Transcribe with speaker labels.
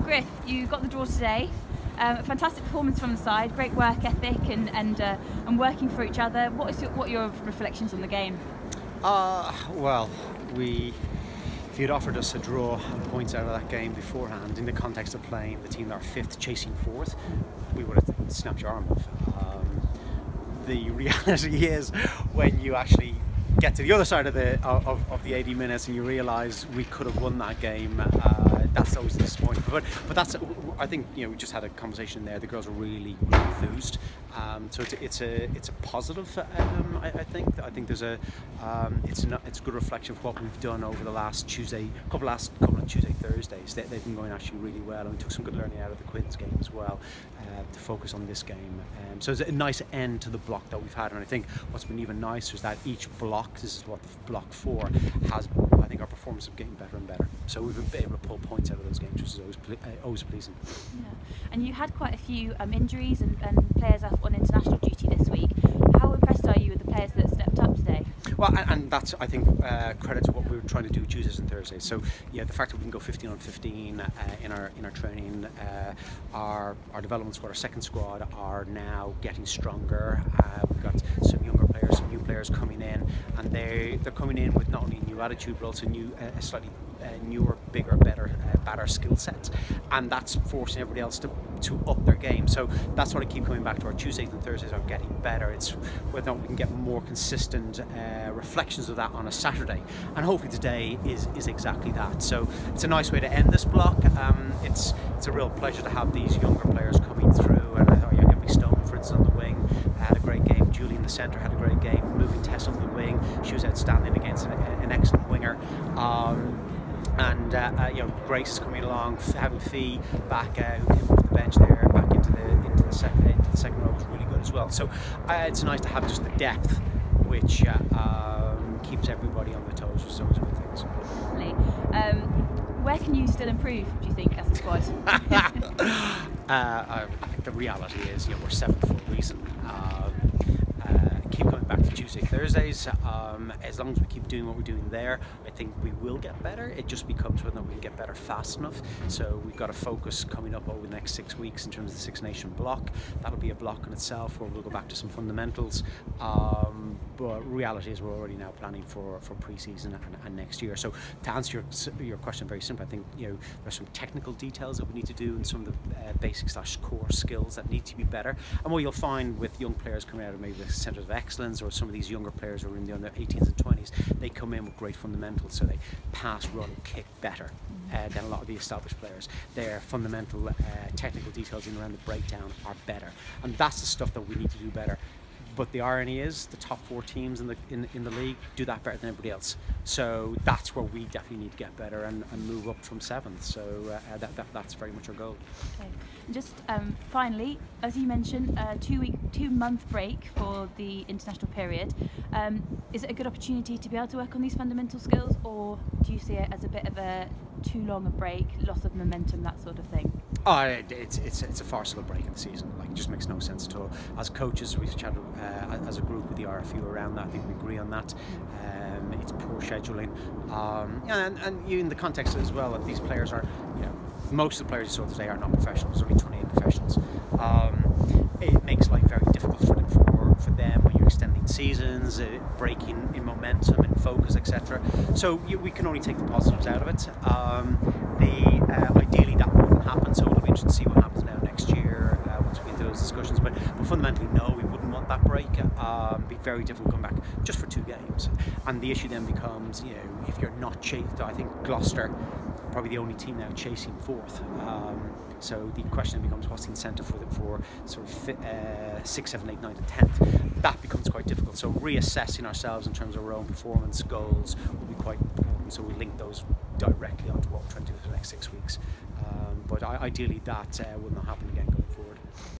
Speaker 1: Griff, you got the draw today. A fantastic performance from the side, great work ethic and working for each other. What are your reflections on the game?
Speaker 2: Well, if you'd offered us a draw and points out of that game beforehand, in the context of playing the team that are fifth chasing fourth, we would have snapped your arm off. The reality is, when you actually get to the other side of the 80 minutes and you realise we could have won that game, that's always disappointing. But that's, I think, we just had a conversation there. The girls are really enthused, so it's a positive. I think there's it's a good reflection of what we've done over the last couple of Tuesday Thursdays. They've been going actually really well, and we took some good learning out of the Quins game as well to focus on this game. So it's a nice end to the block that we've had, and I think what's been even nicer is that each block, this is what the block 4 has, I think our performance is getting better and better. So we've been able to pull points out of those games, which is always pleasing.
Speaker 1: Yeah. And you had quite a few injuries and players off on international duty this week. How impressed are you with the players that stepped up today?
Speaker 2: Well, and that's, I think, credit to what we were trying to do Tuesdays and Thursdays. So yeah, the fact that we can go 15 on 15 in our training, our development squad, our second squad, are now getting stronger. We've got some younger players, some new players coming in, and they're coming in with not only a new attitude but also a slightly newer, bigger, better skill sets, and that's forcing everybody else to up their game. So that's what I keep coming back to. Our Tuesdays and Thursdays are getting better. It's whether or not we can get more consistent reflections of that on a Saturday, and hopefully today is exactly that. So it's a nice way to end this block. It's a real pleasure to have these younger players coming through, and I thought Emily Stone, for instance, on the wing had a great game. Julie in the centre had a great game. Moving Tess on the wing, she was outstanding against an excellent winger. And Grace is coming along, having Fee back, who came off the bench there, back into the second row, was really good as well. So it's nice to have just the depth, which keeps everybody on their toes, which is always good things.
Speaker 1: Definitely. Where can you still improve, do you think, as a squad?
Speaker 2: I think the reality is, we're 7th for a reason. Keep coming back to Tuesday, Thursdays. As long as we keep doing what we're doing there, I think we will get better. It just becomes whether we can get better fast enough. So we've got a focus coming up over the next 6 weeks in terms of the Six Nation block. That'll be a block in itself where we'll go back to some fundamentals. But reality is we're already now planning for pre-season and next year. So to answer your question very simply, I think there's some technical details that we need to do and some of the basic/core skills that need to be better. And what you'll find with young players coming out of maybe the centres of excellence, or some of these younger players who are in the under 18s and 20s, they come in with great fundamentals, so they pass, run, kick better than a lot of the established players. Their fundamental technical details in around the breakdown are better, and that's the stuff that we need to do better. But the irony is, the top 4 teams in the league do that better than everybody else. So that's where we definitely need to get better and move up from 7th. So that's very much our goal.
Speaker 1: Okay. And just finally, as you mentioned, a 2-month break for the international period. Is it a good opportunity to be able to work on these fundamental skills, or do you see it as a bit of a too long a break, loss of momentum, that sort of thing?
Speaker 2: Oh, it's a farcical break in the season. Like, it just makes no sense at all. As coaches, we've chatted as a group with the RFU around that. I think we agree on that. It's poor scheduling, and in the context as well that these players are, most of the players you saw today are not professionals. There's only 28 professionals. It makes life very difficult for them when you're extending seasons, breaking in momentum and focus, etc. So we can only take the positives out of it. Ideally that wouldn't happen, so it'll be interesting to see what happens now next year once we get those discussions. But fundamentally, no, we wouldn't want that break. It'd be very difficult to come back just for 2 games, and the issue then becomes, if you're not chasing. I think Gloucester, probably the only team now chasing 4th. So the question becomes, what's the incentive for sort of 6, 7, 8, 9 and 10th? That becomes quite difficult. So reassessing ourselves in terms of our own performance goals will be quite important. So we link those directly onto what we're trying to do for the next 6 weeks. But ideally that would not happen